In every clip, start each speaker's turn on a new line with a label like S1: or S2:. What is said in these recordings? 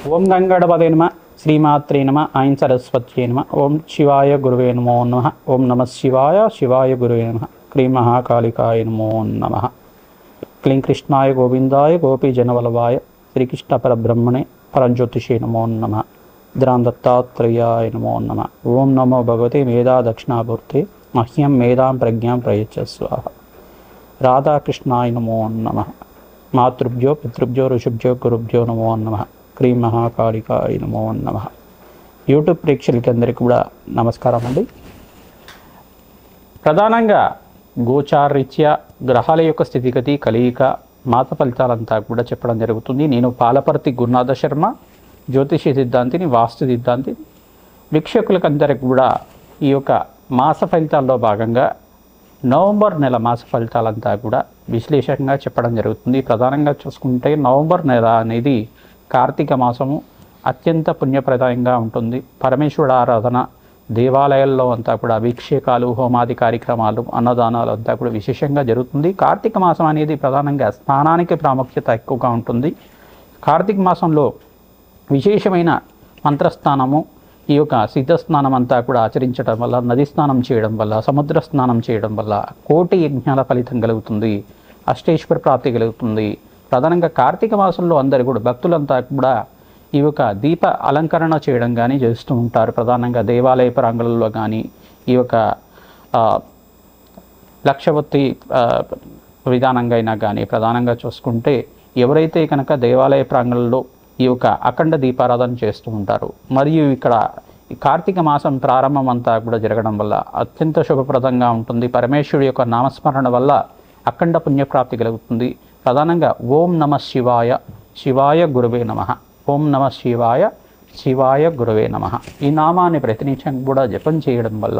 S1: ఓం గంగణపతే నమ శ్రీమాత్రే నమ ఐం సరస్వత్యే నమ ఓం శివాయ గురువే నమో నమ ఓం నమ శివాయ శివాయ గురువే నమ క్లీం మహాకాళికాయ నమో నమ క్లీం కృష్ణాయ గోవిందాయ గోపీజనవల్లభాయ శ్రీకృష్ణ పరబ్రహ్మణే పరంజ్యోతిషే నమో నమ ద్రాం దత్తాత్రేయాయ నమో నమ ఓం నమో భగవతే మేధా దక్షిణామూర్తే మహ్యం మేధాం ప్రజ్ఞాం ప్రయచ్చ స్వాహ రాధాకృష్ణాయ నమో నమ మాతృభ్యో పితృభ్యో ఋషుభ్యో గురుభ్యో నమో నమ క్రీం మహాకాళికాయ నమో నమ. యూట్యూబ్ ప్రేక్షకులకి అందరికీ కూడా నమస్కారం అండి. ప్రధానంగా గోచారరీత్యా గ్రహాల యొక్క స్థితిగతి కలయిక మాస ఫలితాలంతా కూడా చెప్పడం జరుగుతుంది. నేను పాలపర్తి గురునాథ శర్మ, జ్యోతిష సిద్ధాంతిని, వాస్తు సిద్ధాంతిని. వీక్షకులకందరికి కూడా ఈ యొక్క మాస ఫలితాల్లో భాగంగా నవంబర్ నెల మాస ఫలితాలంతా కూడా విశ్లేషణగా చెప్పడం జరుగుతుంది. ప్రధానంగా చూసుకుంటే నవంబర్ నెల అనేది కార్తీక మాసము, అత్యంత పుణ్యప్రదాయంగా ఉంటుంది. పరమేశ్వరుడు ఆరాధన, దేవాలయాల్లో అంతా కూడా అభిషేకాలు, హోమాది కార్యక్రమాలు, అన్నదానాలు అంతా కూడా విశేషంగా జరుగుతుంది. కార్తీక మాసం అనేది ప్రధానంగా స్నానానికి ప్రాముఖ్యత ఎక్కువగా ఉంటుంది. కార్తీక మాసంలో విశేషమైన మంత్రస్నానము, ఈ యొక్క సిద్ధస్నానం అంతా కూడా ఆచరించడం వల్ల, నది స్నానం చేయడం వల్ల, సముద్ర స్నానం చేయడం వల్ల కోటి యజ్ఞాల ఫలితం కలుగుతుంది, అష్టేశ్వర ప్రాప్తి కలుగుతుంది. ప్రధానంగా కార్తీక మాసంలో అందరు కూడా భక్తులంతా కూడా ఈ యొక్క దీప అలంకరణ చేయడం కానీ చేస్తూ ఉంటారు. ప్రధానంగా దేవాలయ ప్రాంగణంలో కానీ ఈ యొక్క లక్షవత్తి విధానంగా అయినా కానీ ప్రధానంగా చూసుకుంటే ఎవరైతే కనుక దేవాలయ ప్రాంగణంలో ఈ యొక్క అఖండ దీపారాధన చేస్తూ ఉంటారు. మరియు ఇక్కడ కార్తీక మాసం ప్రారంభం అంతా కూడా జరగడం వల్ల అత్యంత శుభప్రదంగా ఉంటుంది. పరమేశ్వరుడి యొక్క నామస్మరణ వల్ల అఖండ పుణ్యప్రాప్తి కలుగుతుంది. ప్రధానంగా ఓం నమ శివాయ శివాయ గురువే నమ, ఓం నమ శివాయ శివాయ గురువే నమ ఈ నామాన్ని ప్రతినిత్యం కూడా జపం చేయడం వల్ల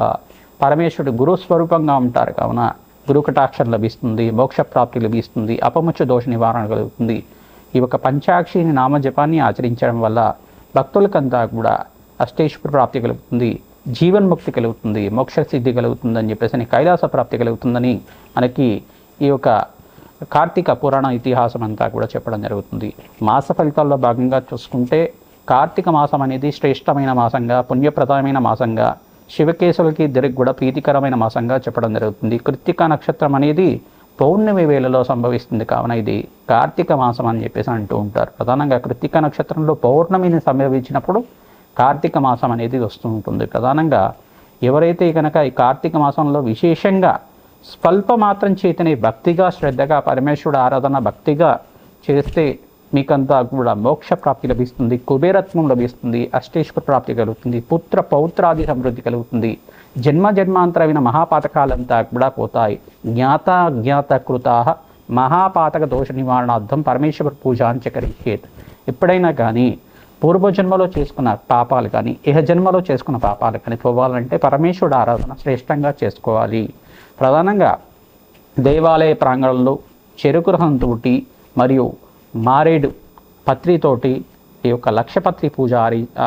S1: పరమేశ్వరుడు గురుస్వరూపంగా ఉంటారు కావున గురు కటాక్షం లభిస్తుంది, మోక్షప్రాప్తి లభిస్తుంది, అపముచ్చ దోష నివారణ కలుగుతుంది. ఈ యొక్క పంచాక్షిని నామజపాన్ని ఆచరించడం వల్ల భక్తులకంతా కూడా అష్టేశ్వర ప్రాప్తి కలుగుతుంది, జీవన్ముక్తి కలుగుతుంది, మోక్ష సిద్ధి కలుగుతుందని చెప్పేసి కైలాస ప్రాప్తి కలుగుతుందని మనకి ఈ యొక్క కార్తీక పురాణ ఇతిహాసం అంతా కూడా చెప్పడం జరుగుతుంది. మాస ఫలితాల్లో భాగంగా చూసుకుంటే కార్తీక మాసం అనేది శ్రేష్టమైన మాసంగా, పుణ్యప్రదమైన మాసంగా, శివకేశవులకి ఇద్దరికి కూడా ప్రీతికరమైన మాసంగా చెప్పడం జరుగుతుంది. కృత్తిక నక్షత్రం అనేది పౌర్ణమి వేళలో సంభవిస్తుంది కావున ఇది కార్తీక మాసం అని చెప్పేసి అంటూ ఉంటారు. ప్రధానంగా కృత్తిక నక్షత్రంలో పౌర్ణమిని సంభవించినప్పుడు కార్తీక మాసం అనేది వస్తూ ఉంటుంది. ప్రధానంగా ఎవరైతే కనుక ఈ కార్తీక మాసంలో విశేషంగా స్వల్ప మాత్రం చేతనే భక్తిగా శ్రద్ధగా పరమేశ్వరుడు ఆరాధన భక్తిగా చేస్తే మీకంతా కూడా మోక్ష ప్రాప్తి లభిస్తుంది, కుబేరత్వం లభిస్తుంది, అష్టేశ్వర ప్రాప్తి కలుగుతుంది, పుత్ర పౌత్రాది సమృద్ధి కలుగుతుంది, జన్మ జన్మాంతరమైన మహాపాతకాలంతా కూడా పోతాయి. జ్ఞాత కృతా మహాపాతక దోష నివారణార్థం పరమేశ్వర పూజాంచ కరిష్యేత్. ఎప్పుడైనా కానీ పూర్వజన్మలో చేసుకున్న పాపాలు కానీ జన్మలో చేసుకున్న పాపాలు కానీ పోవాలంటే పరమేశ్వరుడు ఆరాధన శ్రేష్టంగా చేసుకోవాలి. ప్రధానంగా దేవాలయ ప్రాంగణంలో చెరుకు రసంతో మరియు మారేడు పత్రితోటి ఈ యొక్క లక్షపత్రి పూజ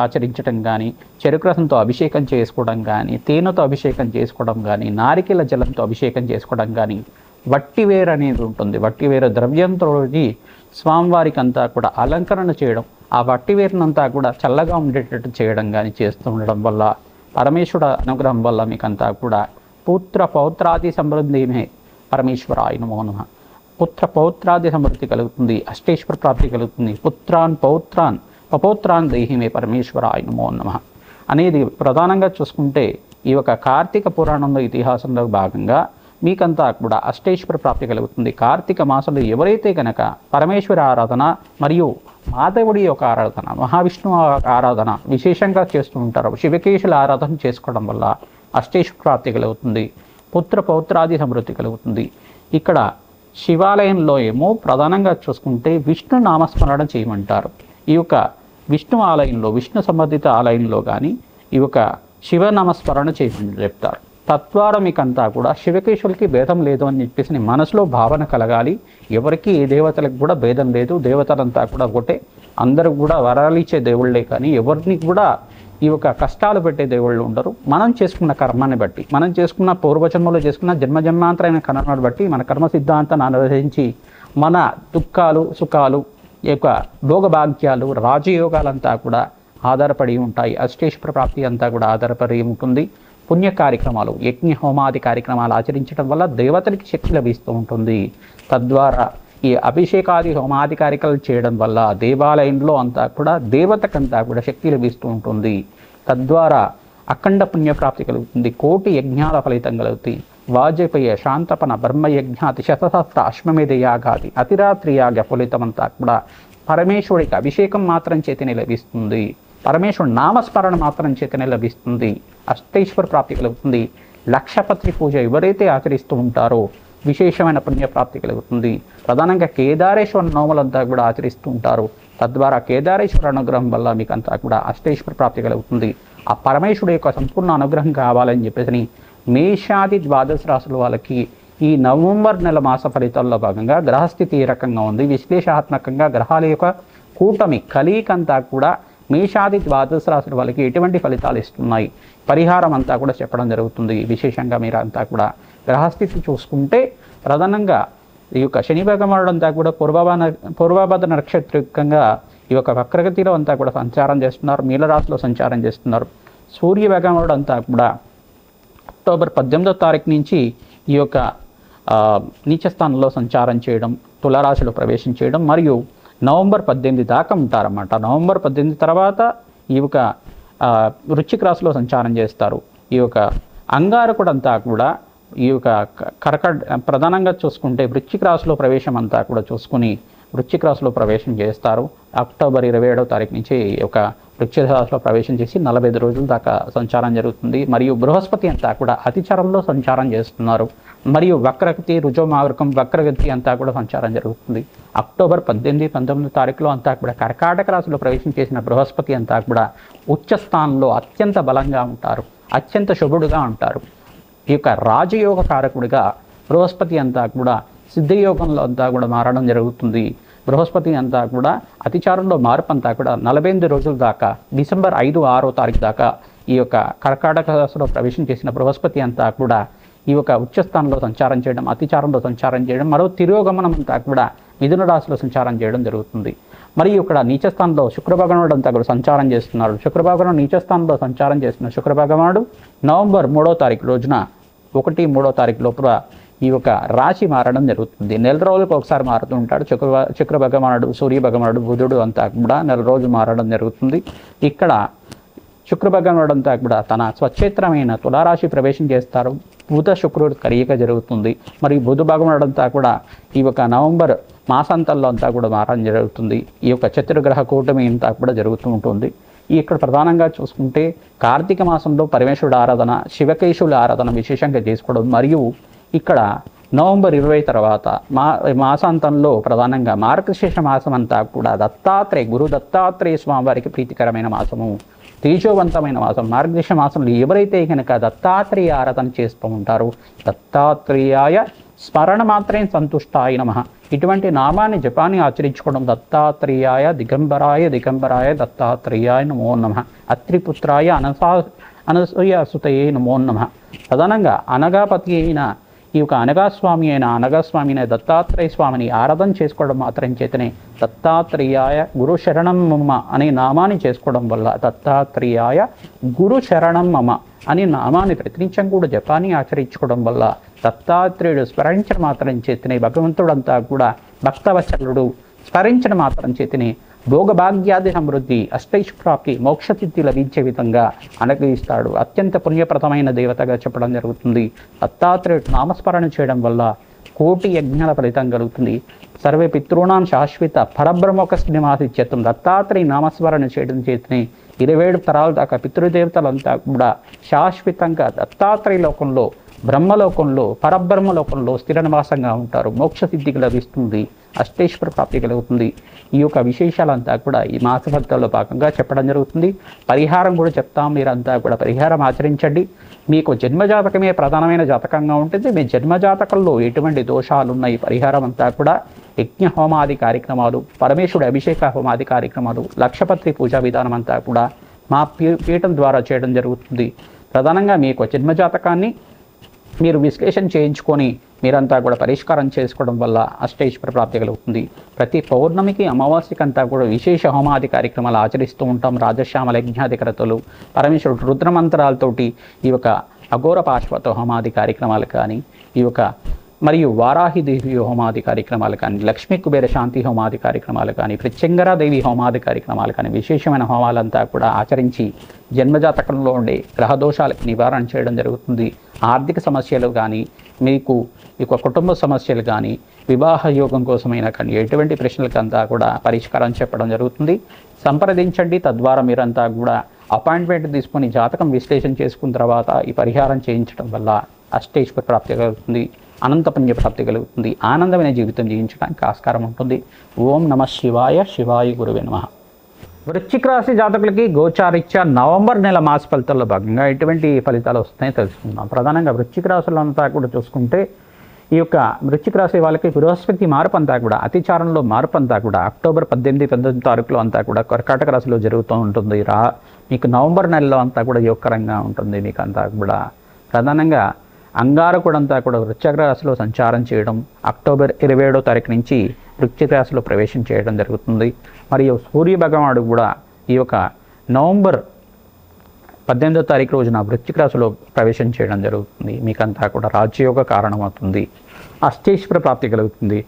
S1: ఆచరించడం కానీ, చెరుకు రసంతో అభిషేకం చేసుకోవడం కానీ, తేనెతో అభిషేకం చేసుకోవడం కానీ, నారికేల జలంతో అభిషేకం చేసుకోవడం కానీ, వట్టివేరు అనేది ఉంటుంది. వట్టివేరు ద్రవ్యంతో స్వామివారికి అంతా కూడా అలంకరణ చేయడం, ఆ వట్టివేరునంతా కూడా చల్లగా ఉండేటట్టు చేయడం కానీ చేస్తూ ఉండడం వల్ల పరమేశ్వరుడు అనుగ్రహం వల్ల మీకంతా కూడా పుత్ర పౌత్రాది సమృద్ధిమే పరమేశ్వరాయ నమో నమః. పుత్ర పౌత్రాది సమృద్ధి కలుగుతుంది, అష్టేశ్వర ప్రాప్తి కలుగుతుంది. పుత్రాన్ పౌత్రాన్ పపౌత్రాన్ దేహిమే పరమేశ్వరాయ నమో నమః అనేది ప్రధానంగా చూసుకుంటే ఈ యొక్క కార్తీక పురాణంలో ఇతిహాసంలో భాగంగా మీకంతా కూడా అష్టేశ్వర ప్రాప్తి కలుగుతుంది. కార్తీక మాసంలో ఎవరైతే కనుక పరమేశ్వర ఆరాధన మరియు మాధవుడి యొక్క ఆరాధన, మహావిష్ణువు ఆరాధన విశేషంగా చేస్తూ ఉంటారు, శివకేశుల ఆరాధన చేసుకోవడం వల్ల అష్టేశ్వర ప్రాప్తి కలుగుతుంది, పుత్ర పౌత్రాది సమృద్ధి కలుగుతుంది. ఇక్కడ శివాలయంలో ఏమో ప్రధానంగా చూసుకుంటే విష్ణు నామస్మరణ చేయమంటారు. ఈ యొక్క విష్ణు ఆలయంలో, విష్ణు సంబంధిత ఆలయంలో కానీ ఈ యొక్క శివ నామస్మరణ చేయమని చెప్తారు. తద్వారా మీకంతా కూడా శివకేశవులకి భేదం లేదు అని చెప్పేసి మనసులో భావన కలగాలి. ఎవరికి ఏ దేవతలకు కూడా భేదం లేదు, దేవతలంతా కూడా ఒకటే, అందరూ కూడా వరాలు ఇచ్చే దేవుళ్ళే కానీ ఎవరిని కూడా ఈ యొక్క కష్టాలు పెట్టే దేవుళ్ళు ఉండరు. మనం చేసుకున్న కర్మాన్ని బట్టి, మనం చేసుకున్న పూర్వజన్మలో చేసుకున్న జన్మజన్మాంతరైన కర్మను బట్టి మన కర్మ సిద్ధాంతాన్ని అనుసరించి మన దుఃఖాలు సుఖాలు ఈ యొక్క భోగభాగ్యాలు రాజయోగాలంతా కూడా ఆధారపడి ఉంటాయి. అష్టేశ్వర ప్రాప్తి అంతా కూడా ఆధారపడి ఉంటుంది. పుణ్య కార్యక్రమాలు, యజ్ఞ హోమాది కార్యక్రమాలు ఆచరించడం వల్ల దేవతలకి శక్తి లభిస్తూ ఉంటుంది. తద్వారా ఈ అభిషేకాది హోమాది కార్యక్రమాలు చేయడం వల్ల దేవాలయంలో అంతా కూడా దేవతకంతా కూడా శక్తి లభిస్తూ ఉంటుంది. తద్వారా అఖండ పుణ్యప్రాప్తి కలుగుతుంది. కోటి యజ్ఞాల ఫలితం కలుగుతుంది. వాజపేయ శాంతపన బ్రహ్మయజ్ఞాతి శతసహస్ర అశ్వమేధ యాగాది అతిరాత్రి యాగ ఫలితమంతా కూడా పరమేశ్వరుడికి అభిషేకం మాత్రం చేతనే లభిస్తుంది. పరమేశ్వరుడు నామస్మరణ మాత్రం చేతనే లభిస్తుంది. అష్టేశ్వర ప్రాప్తి కలుగుతుంది. లక్షపత్రి పూజ ఎవరైతే ఆచరిస్తూ ఉంటారో విశేషమైన పుణ్యప్రాప్తి కలుగుతుంది. ప్రధానంగా కేదారేశ్వర నోములంతా కూడా ఆచరిస్తూ ఉంటారు. తద్వారా కేదారేశ్వర అనుగ్రహం వల్ల మీకు అంతా కూడా అష్టేశ్వర ప్రాప్తి కలుగుతుంది. ఆ పరమేశ్వరుడు యొక్క సంపూర్ణ అనుగ్రహం కావాలని చెప్పేసి మేషాది ద్వాదశ రాశుల వాళ్ళకి ఈ నవంబర్ నెల మాస ఫలితాల్లో భాగంగా గ్రహస్థితి ఏ రకంగా ఉంది, విశ్లేషణాత్మకంగా గ్రహాల యొక్క కూటమి కలయికంతా కూడా మేషాది ద్వాదశ రాశుల వాళ్ళకి ఎటువంటి ఫలితాలు ఇస్తున్నాయి, పరిహారం అంతా కూడా చెప్పడం జరుగుతుంది. విశేషంగా మీరు అంతా కూడా గ్రహస్థితి చూసుకుంటే ప్రధానంగా ఈ యొక్క శని భగవానుడు అంతా కూడా పూర్వభద్ర నక్షత్రికంగా ఈ యొక్క వక్రగతిలో అంతా కూడా సంచారం చేస్తున్నారు. మీనరాశిలో సంచారం చేస్తున్నారు. సూర్య భగవానుడు అంతా కూడా అక్టోబర్ 18వ తారీఖు నుంచి ఈ యొక్క నీచస్థానంలో సంచారం చేయడం, తులారాశిలో ప్రవేశం చేయడం మరియు నవంబర్ 18 దాకా ఉంటారన్నమాట. నవంబర్ 18 తర్వాత ఈ యొక్క వృశ్చిక రాశిలో సంచారం చేస్తారు. ఈ యొక్క అంగారకుడు అంతా కూడా ఈ యొక్క ప్రధానంగా చూసుకుంటే వృశ్చిక రాశిలో ప్రవేశం అంతా కూడా చూసుకుని వృశ్చిక రాశిలో ప్రవేశం చేస్తారు. అక్టోబర్ 27వ తారీఖు నుంచి ఒక వృశ్చిక రాశిలో ప్రవేశం చేసి 45 రోజుల దాకా సంచారం జరుగుతుంది. మరియు బృహస్పతి అంతా కూడా అతిచారంలో సంచారం చేస్తున్నారు. మరియు వక్రగతి రుజుమార్గం వక్రగతి అంతా కూడా సంచారం జరుగుతుంది. అక్టోబర్ 18, 19 తారీఖులో అంతా కూడా కర్కాటక రాశిలో ప్రవేశం చేసిన బృహస్పతి అంతా కూడా ఉచ్చ స్థానంలో అత్యంత బలంగా ఉంటారు, అత్యంత శుభుడుగా ఉంటారు. ఈ యొక్క రాజయోగ కారకుడిగా బృహస్పతి అంతా కూడా సిద్ధయోగంలో అంతా కూడా మారడం జరుగుతుంది. బృహస్పతి అంతా కూడా అతిచారంలో మార్పు అంతా కూడా 48 రోజుల దాకా డిసెంబర్ 5, 6వ తారీఖు దాకా ఈ యొక్క కర్కాటక రాశిలో ప్రవేశం చేసిన బృహస్పతి అంతా కూడా ఈ యొక్క ఉచ్చస్థానంలో సంచారం చేయడం, అతిచారంలో సంచారం చేయడం, మరో తిరోగమనం అంతా కూడా మిథున రాశిలో సంచారం చేయడం జరుగుతుంది. మరియు ఇక్కడ నీచస్థానంలో శుక్రభగవానుడు అంతా కూడా సంచారం చేస్తున్నారు. శుక్రభగవానుడు నీచస్థానంలో సంచారం చేస్తున్న శుక్రభగవానుడు నవంబర్ 3వ తారీఖు రోజున 1, 3వ తారీఖు లోపల ఈ యొక్క రాశి మారడం జరుగుతుంది. నెల రోజులకు ఒకసారి మారుతూ ఉంటాడు శుక్ర భగవానుడు, సూర్య భగవానుడు, బుధుడు అంతా కూడా నెల రోజు మారడం జరుగుతుంది. ఇక్కడ శుక్ర భగవానుడు అంతా కూడా తన స్వక్షేత్రమైన తులారాశి ప్రవేశం చేస్తారు. బుధ శుక్రుడు కలయిక జరుగుతుంది. మరియు బుధ భగవానుడు అంతా కూడా ఈ యొక్క నవంబర్ మాసాంతంలో అంతా కూడా మారడం జరుగుతుంది. ఈ యొక్క చతుర్గ్రహ కూటమి అంతా కూడా జరుగుతూ ఉంటుంది. ఇక్కడ ప్రధానంగా చూసుకుంటే కార్తీక మాసంలో పరమేశ్వరుడు ఆరాధన, శివకేశుల ఆరాధన విశేషంగా చేసుకోవడం, మరియు ఇక్కడ నవంబర్ 20 తర్వాత మాసాంతంలో ప్రధానంగా మార్గశీర్ష మాసం అంతా కూడా గురు దత్తాత్రేయ స్వామి వారికి ప్రీతికరమైన మాసము, తేజోవంతమైన మాసం. మార్గశీర్ష మాసంలో ఎవరైతే కనుక దత్తాత్రేయ ఆరాధన చేస్తూ ఉంటారో దత్తాత్రేయాయ స్మరణ మాత్రం సంతుష్టాయ నమః ఇటువంటి నామాన్ని జపాన్ని ఆచరించుకోవడం, దత్తాత్రేయాయ దిగంబరాయ దత్తాత్రేయాయ నమో నమః, అత్రిపుత్రాయ అనసూయసుతయే నమో నమః. ప్రధానంగా అనగాపతి అయిన ఈ యొక్క అనగాస్వామి అయిన దత్తాత్రేయ స్వామిని ఆరాధన చేసుకోవడం మాత్రం చేతనే దత్తాత్రేయాయ గురు శరణం మమ అనే నామాన్ని చేసుకోవడం వల్ల దత్తాత్రేయాయ గురు శరణం మమ అనే నామాన్ని ప్రతినిత్యం కూడా జపాన్ని ఆచరించుకోవడం వల్ల దత్తాత్రేయుడు స్మరించడం మాత్రం చేతనే భగవంతుడంతా కూడా భక్తవత్సలుడు స్మరించడం మాత్రం చేతనే భోగభాగ్యాది సమృద్ధి, అష్టైశ్వర్యాప్తి, మోక్షసిద్ధి లభించే విధంగా అనుగ్రహిస్తాడు. అత్యంత పుణ్యప్రదమైన దేవతగా చెప్పడం జరుగుతుంది. దత్తాత్రేయుడు నామస్మరణ చేయడం వల్ల కోటి యజ్ఞాల ఫలితం కలుగుతుంది. సర్వే పితృణాం శాశ్వత పరబ్రహ్మక నివాసిత్యం. దత్తాత్రేయ నామస్మరణ చేయడం చేతనే 27 తరాల దాకా పితృదేవతలంతా కూడా శాశ్వతంగా దత్తాత్రేయ లోకంలో, బ్రహ్మలోకంలో, పరబ్రహ్మలోకంలో స్థిర నివాసంగా ఉంటారు. మోక్షసిద్ధికి లభిస్తుంది, అష్టేశ్వర ప్రాప్తి కలుగుతుంది. ఈ యొక్క విశేషాలంతా కూడా ఈ మాస ఫలితాల్లో భాగంగా చెప్పడం జరుగుతుంది. పరిహారం కూడా చెప్తాం. మీరంతా కూడా పరిహారం ఆచరించండి. మీకు జన్మజాతకమే ప్రధానమైన జాతకంగా ఉంటుంది. మీ జన్మజాతకంలో ఎటువంటి దోషాలు ఉన్నాయి, పరిహారం అంతా కూడా యజ్ఞ హోమాది కార్యక్రమాలు, పరమేశ్వరుడు అభిషేక హోమాది కార్యక్రమాలు, లక్షపత్రి పూజా విధానం అంతా కూడా మా పీఠం ద్వారా చేయడం జరుగుతుంది. ప్రధానంగా మీకు జన్మజాతకాన్ని మీరు విశ్లేషణ చేయించుకొని మీరంతా కూడా పరిష్కారం చేసుకోవడం వల్ల అష్టైశ్వర ప్రాప్తి కలుగుతుంది. ప్రతి పౌర్ణమికి అమావాస్యకంతా కూడా విశేష హోమాది కార్యక్రమాలు ఆచరిస్తూ ఉంటాం. రాజశ్యామల యజ్ఞాధికరతలు, పరమేశ్వరుడు రుద్రమంత్రాలతోటి ఈ యొక్క అఘోర పాశ్వత హోమాది కార్యక్రమాలు కానీ, ఈ యొక్క మరియు వారాహిదేవి హోమాది కార్యక్రమాలు కానీ, లక్ష్మీ కుబేర శాంతి హోమాది కార్యక్రమాలు కానీ, ప్రత్యంగరాదేవి హోమాది కార్యక్రమాలు కానీ, విశేషమైన హోమాలంతా కూడా ఆచరించి జన్మజాతకంలో ఉండే గ్రహదోషాలకు నివారణ చేయడం జరుగుతుంది. ఆర్థిక సమస్యలు కానీ, మీకు ఇక కుటుంబ సమస్యలు కానీ, వివాహ యోగం కోసమైనా కానీ ఎటువంటి ప్రశ్నలకంతా కూడా పరిష్కారం చెప్పడం జరుగుతుంది. సంప్రదించండి. తద్వారా మీరంతా కూడా అపాయింట్మెంట్ తీసుకొని జాతకం విశ్లేషణ చేసుకున్న తర్వాత ఈ పరిహారం చేయించడం వల్ల అష్టైశ్వర ప్రాప్తి కలుగుతుంది, అనంత పుణ్య ప్రాప్తి కలుగుతుంది, ఆనందమైన జీవితం జీవించడానికి ఆస్కారం ఉంటుంది. ఓం నమ శివాయ. శివాయ గురువే నమః. వృశ్చిక రాశి జాతకులకి గోచారీత్యా నవంబర్ నెల మాస ఫలితాల్లో భాగంగా ఎటువంటి ఫలితాలు వస్తాయో తెలుసుకుందాం. ప్రధానంగా వృశ్చిక రాశులు అంతా కూడా చూసుకుంటే ఈ యొక్క వృశ్చిక రాశి వాళ్ళకి బృహస్పతి మార్పు అంతా కూడా అతిచారంలో మార్పు అంతా కూడా అక్టోబర్ 18-19 తారీఖులో అంతా కూడా కర్కాటక రాశిలో జరుగుతూ ఉంటుంది. మీకు నవంబర్ నెలలో అంతా కూడా యోగకరంగా ఉంటుంది. మీకు అంతా కూడా ప్రధానంగా అంగారకుడంతా కూడా వృశ్చిక రాశిలో సంచారం చేయడం, అక్టోబర్ 27వ తారీఖు నుంచి వృశ్చిక రాశిలో ప్రవేశం చేయడం జరుగుతుంది. మరియు సూర్య భగవానుడు కూడా ఈ యొక్క నవంబర్ 18వ తారీఖు రోజున వృశ్చిక రాశిలో ప్రవేశం చేయడం జరుగుతుంది. మీకంతా కూడా రాజ్యయోగ కారణమవుతుంది, అష్టైశ్వర ప్రాప్తి కలుగుతుంది.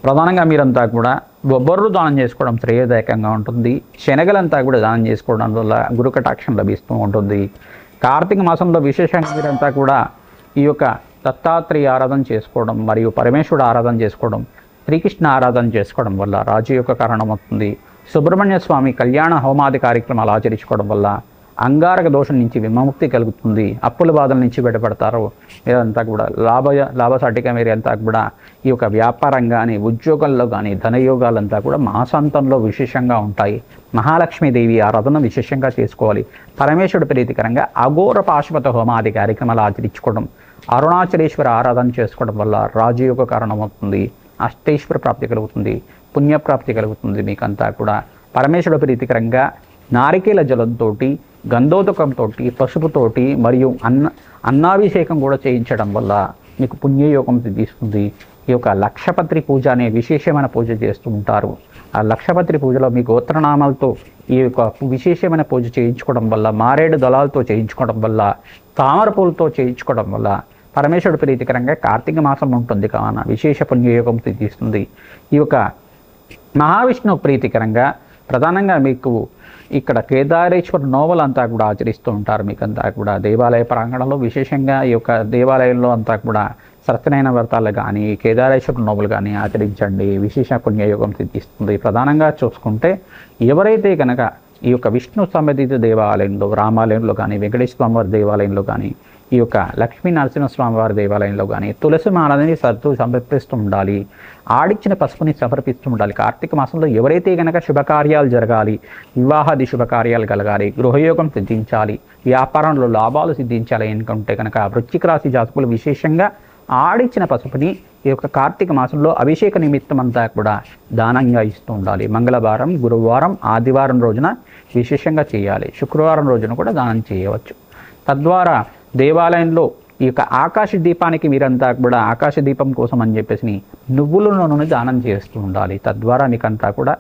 S1: ప్రధానంగా మీరంతా కూడా బొబ్బర్రు దానం చేసుకోవడం శ్రేయదాయకంగా ఉంటుంది. శనగలంతా కూడా దానం చేసుకోవడం వల్ల గురు కటాక్షం లభిస్తూ ఉంటుంది. కార్తీక మాసంలో విశేషంగా మీరంతా కూడా ఈ యొక్క దత్తాత్రేయ ఆరాధన చేసుకోవడం మరియు పరమేశ్వరుడు ఆరాధన చేసుకోవడం, శ్రీకృష్ణ ఆరాధన చేసుకోవడం వల్ల రాజయోగ కారణం అవుతుంది. సుబ్రహ్మణ్య స్వామి కళ్యాణ హోమాది కార్యక్రమాలు ఆచరించుకోవడం వల్ల అంగారక దోషం నుంచి విముక్తి కలుగుతుంది. అప్పుల బాధల నుంచి బయటపడతారు. మీరంతా కూడా లాభసాటిగా మీరంతా కూడా ఈ యొక్క వ్యాపారం కానీ, ఉద్యోగాల్లో కానీ ధనయోగాలంతా కూడా మాసాంతంలో విశేషంగా ఉంటాయి. మహాలక్ష్మీదేవి ఆరాధన విశేషంగా చేసుకోవాలి. పరమేశ్వరుడు ప్రీతికరంగా అఘోర పాశుపత హోమాది కార్యక్రమాలు ఆచరించుకోవడం, అరుణాచలేశ్వర ఆరాధన చేసుకోవడం వల్ల రాజయోగ కారణమవుతుంది. అష్టైశ్వర ప్రాప్తి కలుగుతుంది, పుణ్యప్రాప్తి కలుగుతుంది. మీకంతా కూడా పరమేశ్వరుడు ప్రీతికరంగా నారికేల జలంతో, గంధోదకంతో, పసుపుతోటి మరియు అన్నాభిషేకం కూడా చేయించడం వల్ల మీకు పుణ్యయోగం సిద్ధిస్తుంది. ఈ యొక్క లక్షపత్రి పూజ అనే విశేషమైన పూజ చేస్తూ ఉంటారు. ఆ లక్షపత్రి పూజలో మీ గోత్రనామాలతో ఈ యొక్క విశేషమైన పూజ చేయించుకోవడం వల్ల, మారేడు దళాలతో చేయించుకోవడం వల్ల, తామర పూలతో చేయించుకోవడం వల్ల పరమేశ్వరుడు ప్రీతికరంగా కార్తీక మాసం ఉంటుంది కావున విశేష పుణ్యయోగం సిద్ధిస్తుంది. ఈ యొక్క మహావిష్ణువు ప్రీతికరంగా ప్రధానంగా మీకు ఇక్కడ కేదారేశ్వర నోవలు అంతా కూడా ఆచరిస్తూ ఉంటారు. మీకంతా కూడా దేవాలయ ప్రాంగణంలో విశేషంగా ఈ యొక్క దేవాలయంలో అంతా కూడా సత్యనారాయణ వ్రతాలు కానీ, కేదారేశ్వర నోవలు కానీ ఆచరించండి, విశేష పుణ్యయోగం సిద్ధిస్తుంది. ప్రధానంగా చూసుకుంటే ఎవరైతే కనుక ఈ యొక్క విష్ణు సంబంధిత దేవాలయంలో, రామాలయంలో కానీ, వెంకటేశ్వర స్వామివారి దేవాలయంలో కానీ, ఈ యొక్క లక్ష్మీ నరసింహస్వామి వారి దేవాలయంలో కానీ తులసి మాలని సమర్పిస్తూ ఉండాలి. ఆడిచ్చిన పసుపుని సమర్పిస్తూ ఉండాలి. కార్తీక మాసంలో ఎవరైతే కనుక శుభకార్యాలు జరగాలి, వివాహాది శుభకార్యాలు కలగాలి, గృహయోగం సిద్ధించాలి, వ్యాపారంలో లాభాలు సిద్ధించాలి అనుకుంటే కనుక వృశ్చిక రాశి జాతకులు విశేషంగా ఆడిచ్చిన పసుపుని ఈ యొక్క కార్తీక మాసంలో అభిషేక నిమిత్తం అంతా కూడా దానంగా ఇస్తూ ఉండాలి. మంగళవారం, గురువారం, ఆదివారం రోజున విశేషంగా చేయాలి. శుక్రవారం రోజున కూడా దానం చేయవచ్చు. తద్వారా దేవాలయంలో ఈ యొక్క ఆకాశ దీపానికి మీరంతా కూడా ఆకాశ దీపం కోసం అని చెప్పేసి నువ్వుల నూనె దానం చేస్తూ ఉండాలి. తద్వారా మీకంతా కూడా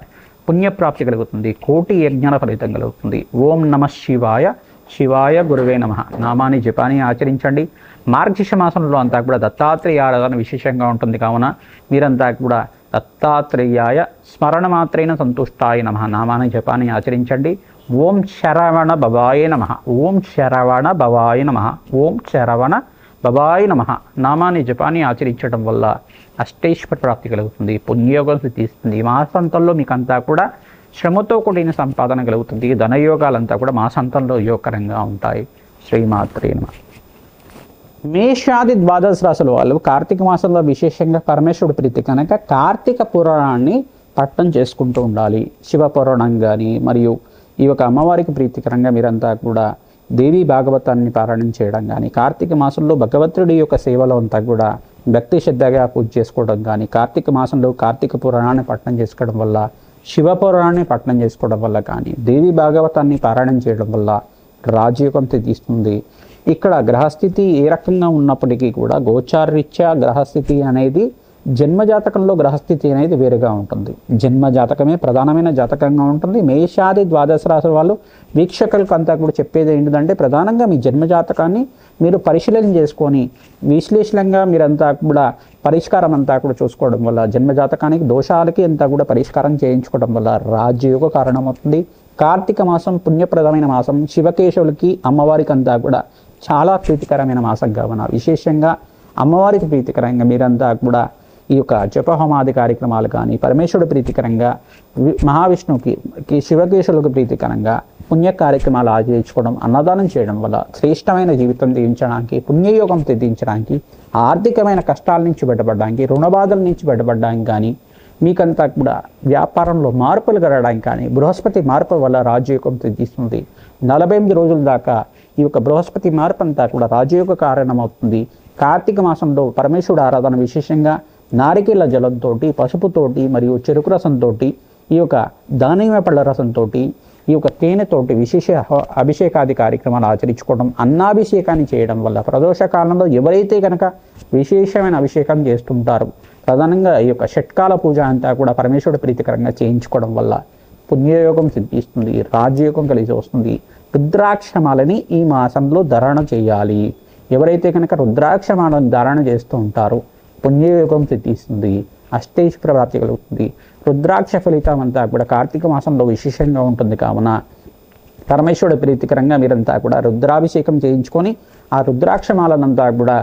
S1: పుణ్యప్రాప్తి కలుగుతుంది, కోటి యజ్ఞాల ఫలితం కలుగుతుంది. ఓం నమ శివాయ. శివాయ గురువే నమః నామాన్ని జపాన్ని ఆచరించండి. మార్గశిర్ష మాసంలో అంతా కూడా దత్తాత్రేయ ఆరాధన విశేషంగా ఉంటుంది కావున మీరంతా కూడా దత్తాత్రేయాయ స్మరణ మాత్రైన సంతుష్టాయ నమః నామాన్ని జపాన్ని ఆచరించండి. ఓం శరవణ భవాయ నమః. ఓం శరవణ భవాయ నమః. ఓం శరవణ భవాయ నమః నామాన్ని జపాన్ని ఆచరించడం వల్ల అష్టైశ్వర ప్రాప్తి కలుగుతుంది, పుణ్యయోగం సిద్ధిస్తుంది. మాసంతంలో మీకంతా కూడా శ్రమతో కూడిన సంపాదన కలుగుతుంది. ధనయోగాలంతా కూడా మాసంతంలో యోగకరంగా ఉంటాయి. శ్రీమాత్రే నమః. మేషాది ద్వాదశ రాశుల వాళ్ళు కార్తీక మాసంలో విశేషంగా పరమేశ్వరుడు ప్రీతి కనుక కార్తీక పురాణాన్ని పట్టణం చేసుకుంటూ ఉండాలి. శివ పురాణం కానీ మరియు ఈ యొక్క అమ్మవారికి ప్రీతికరంగా మీరంతా కూడా దేవీ భాగవతాన్ని పారాయణం చేయడం కానీ, కార్తీక మాసంలో భగవంతుడి యొక్క సేవలో అంతా కూడా భక్తి శ్రద్ధగా పూజ చేసుకోవడం కానీ, కార్తీక మాసంలో కార్తీక పురాణాన్ని పట్టణం చేసుకోవడం వల్ల, శివ పురాణాన్ని పట్టణం చేసుకోవడం వల్ల కానీ, దేవీ భాగవతాన్ని పారాయణం చేయడం వల్ల రాజయోగం సిద్ధిస్తుంది. ఇక్కడ గ్రహస్థితి ఏ రకంగా ఉన్నప్పటికీ కూడా గోచారరీత్యా గ్రహస్థితి అనేది జన్మజాతకంలో గ్రహస్థితి అనేది వేరుగా ఉంటుంది. జన్మ జాతకమే ప్రధానమైన జాతకంగా ఉంటుంది. మేషాది ద్వాదశ రాశుల వాళ్ళు వీక్షకులకు అంతా కూడా చెప్పేది ఏంటంటే ప్రధానంగా మీ జన్మజాతకాన్ని మీరు పరిశీలన చేసుకొని విశ్లేషణంగా మీరంతా కూడా పరిష్కారం అంతా కూడా చూసుకోవడం వల్ల జన్మజాతకానికి దోషాలకి అంతా కూడా పరిష్కారం చేయించుకోవడం వల్ల రాజయోగ కారణమవుతుంది. కార్తీక మాసం పుణ్యప్రదమైన మాసం, శివకేశవులకి అమ్మవారికి అంతా కూడా చాలా ప్రీతికరమైన మాసం కావున విశేషంగా అమ్మవారికి ప్రీతికరంగా మీరంతా కూడా ఈ యొక్క జపహోమాది కార్యక్రమాలు కానీ పరమేశ్వరుడు ప్రీతికరంగా మహావిష్ణువుకి శివకేశవులకు ప్రీతికరంగా పుణ్య కార్యక్రమాలు ఆచరించుకోవడం, అన్నదానం చేయడం వల్ల శ్రేష్టమైన జీవితం తీయించడానికి, పుణ్యయోగం తెదించడానికి, ఆర్థికమైన కష్టాల నుంచి బయటపడడానికి, రుణబాధల నుంచి బయటపడడానికి కానీ, మీకంతా కూడా వ్యాపారంలో మార్పులు కలగడానికి కానీ బృహస్పతి మార్పు వల్ల రాజయోగం తెచ్చిస్తుంది. 48 రోజుల దాకా ఈ యొక్క బృహస్పతి మార్పు అంతా కూడా రాజయోగ కారణమవుతుంది. కార్తీక మాసంలో పరమేశ్వరుడు ఆరాధన విశేషంగా నారికేళ్ల జలంతో, పసుపుతోటి మరియు చెరుకు రసంతో, ఈ యొక్క దానిమ్మ పళ్ళ రసంతో, ఈ యొక్క తేనెతోటి విశేష అభిషేకాది కార్యక్రమాలు ఆచరించుకోవడం, అన్నాభిషేకాన్ని చేయడం వల్ల ప్రదోష కాలంలో ఎవరైతే కనుక విశేషమైన అభిషేకం చేస్తుంటారో ప్రధానంగా ఈ యొక్క షట్కాల పూజ అంతా కూడా పరమేశ్వరుడు ప్రీతికరంగా చేయించుకోవడం వల్ల పుణ్యయోగం సిద్ధిస్తుంది, రాజయోగం కలిసి వస్తుంది. రుద్రాక్షమాలని ఈ మాసంలో ధారణ చేయాలి. ఎవరైతే కనుక రుద్రాక్షమాలను ధారణ చేస్తూ ఉంటారో పుణ్యయోగం సిద్ధిస్తుంది, అష్టైశ్వర్య ప్రాప్తి కలుగుతుంది. రుద్రాక్ష ఫలితం అంతా కూడా కార్తీక మాసంలో విశేషంగా ఉంటుంది కావున పరమేశ్వరుడు ప్రీతికరంగా మీరంతా కూడా రుద్రాభిషేకం చేయించుకొని ఆ రుద్రాక్షమాలనంతా కూడా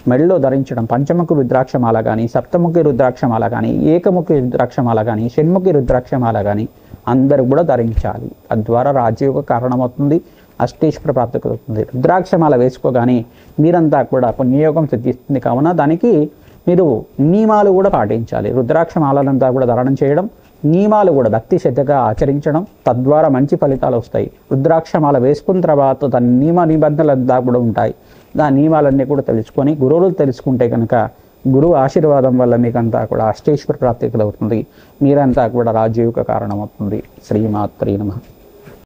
S1: మెడలో ధరించడం, పంచముఖి రుద్రాక్షమాల కానీ, సప్తముఖి రుద్రాక్షమాల కానీ, ఏకముఖి రుద్రాక్షమాల కానీ, షణ్ముఖి రుద్రాక్షమాల కానీ అందరూ కూడా ధరించాలి. తద్వారా రాజయోగ కారణమవుతుంది, అష్టైశ్వర్య ప్రాప్తి కలుగుతుంది. రుద్రాక్షమాల వేసుకోగానే మీరంతా కూడా పుణ్యయోగం సిద్ధిస్తుంది కావున దానికి మీరు నియమాలు కూడా పాటించాలి. రుద్రాక్షమాలంతా కూడా ధారణం చేయడం, నియమాలు కూడా భక్తి శ్రద్ధగా ఆచరించడం, తద్వారా మంచి ఫలితాలు వస్తాయి. రుద్రాక్షమాల వేసుకున్న తర్వాత దాని నియమ నిబంధనలు అంతా కూడా ఉంటాయి. దాని నియమాలన్నీ కూడా తెలుసుకొని గురువులు తెలుసుకుంటే కనుక గురువు ఆశీర్వాదం వల్ల మీకంతా కూడా అష్టైశ్వర్య ప్రాప్తి కలుగుతుంది. మీరంతా కూడా రాజయోగ కారణమవుతుంది. శ్రీమాత్రే నమః.